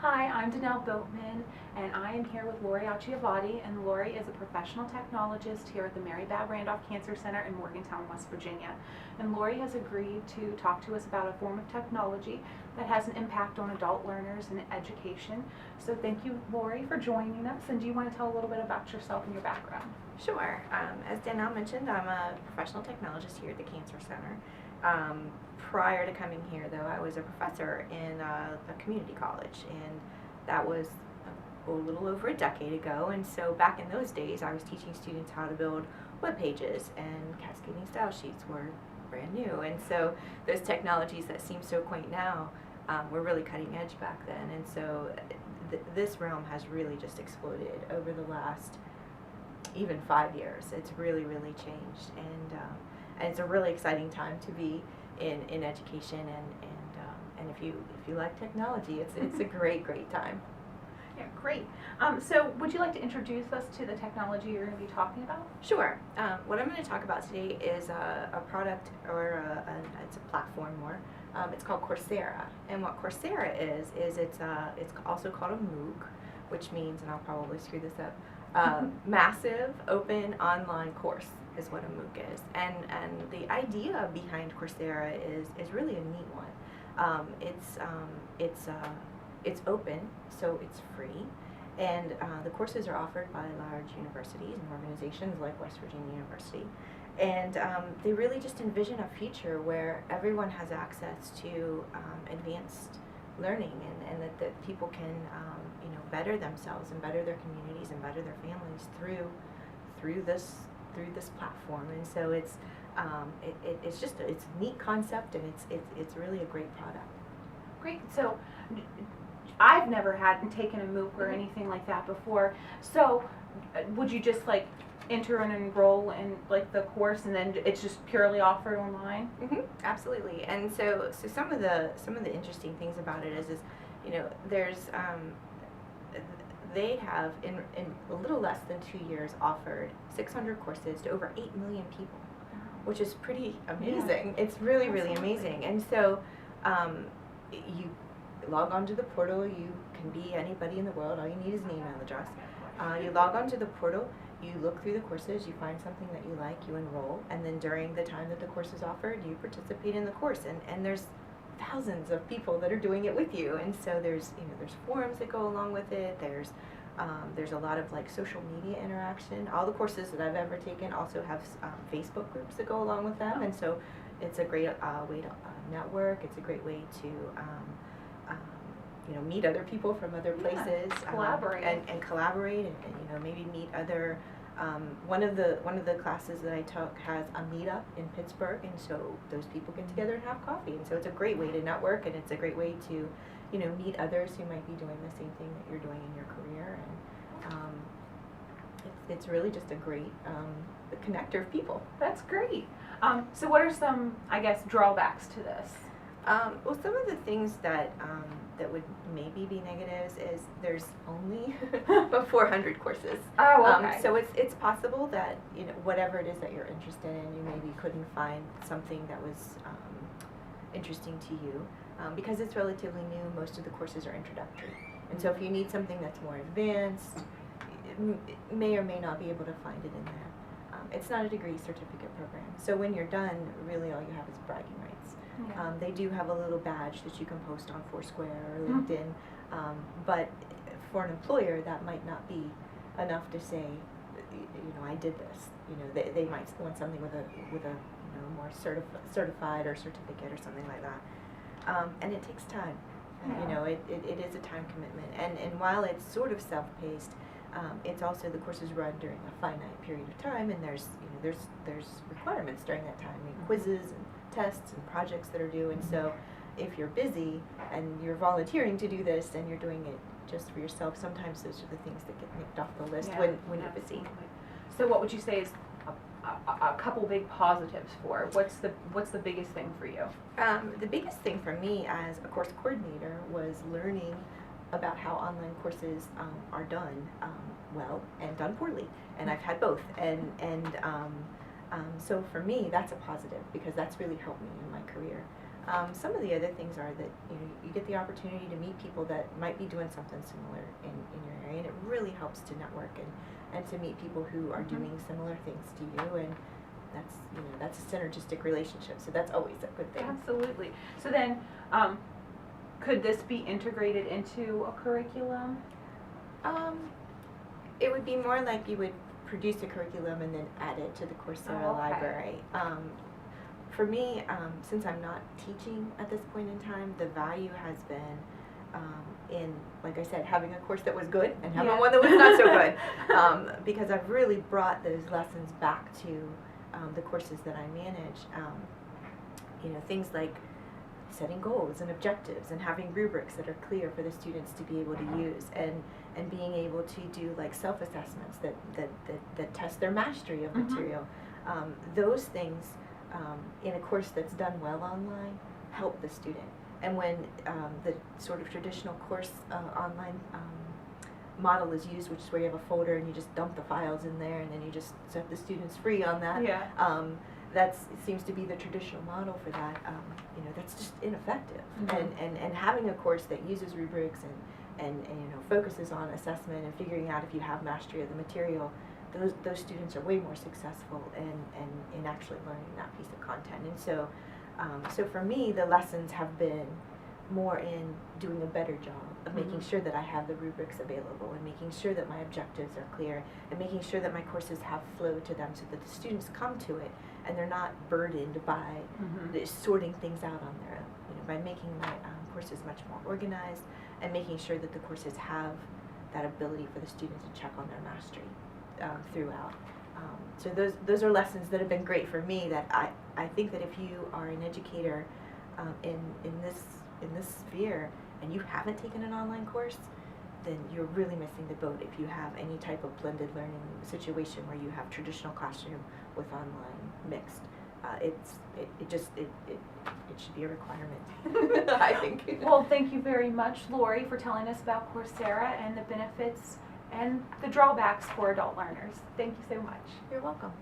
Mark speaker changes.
Speaker 1: Hi, I'm Danelle Boatman, and I am here with Lori Acciavati, and Lori is a professional technologist here at the Mary Bab Randolph Cancer Center in Morgantown, West Virginia. And Lori has agreed to talk to us about a form of technology that has an impact on adult learners and education. So thank you, Lori, for joining us, and do you want to tell a little bit about yourself and your background?
Speaker 2: Sure. As Danielle mentioned, I'm a professional technologist here at the Cancer Center. Prior to coming here, though, I was a professor in a community college, and that was a little over a decade ago. And so back in those days, I was teaching students how to build web pages, and cascading style sheets were brand new. And so those technologies that seem so quaint now were really cutting edge back then. And so this realm has really just exploded over the last even 5 years. It's really changed, and it's a really exciting time to be in education, and if you like technology, it's a great time.
Speaker 1: Yeah, great. So would you like to introduce us to the technology you're going to be talking about?
Speaker 2: Sure. What I'm going to talk about today is a product, or it's a platform more. It's called Coursera, and what Coursera is it's also called a MOOC, which means, and I'll probably screw this up, massive open online course is what a MOOC is. And the idea behind Coursera is really a neat one. It's open, so it's free, and the courses are offered by large universities and organizations like West Virginia University. And they really just envision a future where everyone has access to advanced learning, and that people can better themselves and better their communities and better their families through this platform. And so it's a neat concept, and it's really a great product.
Speaker 1: Great. So I've never taken a MOOC or anything like that before. So would you just like enter and enroll in like the course, and then it's just purely offered online?
Speaker 2: Absolutely. And so some of the interesting things about it is there's they have in a little less than 2 years offered 600 courses to over 8 million people, which is pretty amazing. Yeah. It's really amazing. And so you log onto the portal. You can be anybody in the world. All you need is an email address. You log onto the portal. You look through the courses, you find something that you like, you enroll, and then during the time that the course is offered, you participate in the course. And there's thousands of people that are doing it with you. And so there's forums that go along with it. There's a lot of like social media interaction. All the courses that I've ever taken also have Facebook groups that go along with them. And so it's a great way to network. It's a great way to meet other people from other places,
Speaker 1: collaborate
Speaker 2: and collaborate, and maybe meet other. One of the classes that I took has a meetup in Pittsburgh, and so those people get together and have coffee, and so it's a great way to network, and it's a great way to meet others who might be doing the same thing that you're doing in your career, and it's really just a great connector of people.
Speaker 1: That's great. So what are some, I guess, drawbacks to this?
Speaker 2: Well, some of the things that would maybe be negatives is there's only 400 courses.
Speaker 1: Oh, okay.
Speaker 2: So it's possible that whatever it is that you're interested in, you maybe couldn't find something that was interesting to you, because it's relatively new. Most of the courses are introductory, and so if you need something that's more advanced, you may or may not be able to find it in there. It's not a degree certificate program, so when you're done, really all you have is bragging rights. Yeah. They do have a little badge that you can post on Foursquare or LinkedIn, but for an employer that might not be enough to say, I did this. They might want something with a more certified or certificate or something like that, and it takes time.
Speaker 1: Yeah.
Speaker 2: It is a time commitment, and while it's sort of self-paced, it's also the courses run during a finite period of time, and there's requirements during that time, quizzes and tests and projects that are due. And so if you're busy and you're volunteering to do this and you're doing it just for yourself, sometimes those are the things that get nicked off the list when you're busy.
Speaker 1: So what would you say is a couple big positives for? What's the biggest thing for you?
Speaker 2: The biggest thing for me as a course coordinator was learning about how online courses are done well and done poorly, and I've had both, and so for me that's a positive, because that's really helped me in my career. Some of the other things are that you get the opportunity to meet people that might be doing something similar in your area, and it really helps to network and to meet people who are
Speaker 1: Mhm.
Speaker 2: doing similar things to you, and that's a synergistic relationship, so that's always a good thing.
Speaker 1: Absolutely. So then, could this be integrated into a curriculum?
Speaker 2: Um, it would be more like you would produce a curriculum and then add it to the Coursera
Speaker 1: Oh, okay.
Speaker 2: library. For me, since I'm not teaching at this point in time, the value has been in, like I said, having a course that was good and having
Speaker 1: Yeah.
Speaker 2: one that was not so good. Because I've really brought those lessons back to the courses that I manage. Things like setting goals and objectives and having rubrics that are clear for the students to be able to use, and being able to do like self-assessments that test their mastery of
Speaker 1: Mhm.
Speaker 2: material. Those things in a course that's done well online help the student. And when the sort of traditional course online model is used, which is where you have a folder and you just dump the files in there and then you just set the students free on that.
Speaker 1: Yeah.
Speaker 2: It seems to be the traditional model for that. That's just ineffective.
Speaker 1: Mhm.
Speaker 2: And having a course that uses rubrics and focuses on assessment and figuring out if you have mastery of the material, those students are way more successful in actually learning that piece of content. And so for me, the lessons have been more in doing a better job of making
Speaker 1: Mhm.
Speaker 2: sure that I have the rubrics available and making sure that my objectives are clear and making sure that my courses have flow to them so that the students come to it and they're not burdened by
Speaker 1: Mhm.
Speaker 2: sorting things out on their own. By making my courses much more organized and making sure that the courses have that ability for the students to check on their mastery throughout. So those are lessons that have been great for me, that I think that if you are an educator in this sphere and you haven't taken an online course, then you're really missing the boat if you have any type of blended learning situation where you have traditional classroom with online mixed. It should be a requirement, I think.
Speaker 1: Well, thank you very much, Lori, for telling us about Coursera and the benefits and the drawbacks for adult learners. Thank you so much.
Speaker 2: You're welcome.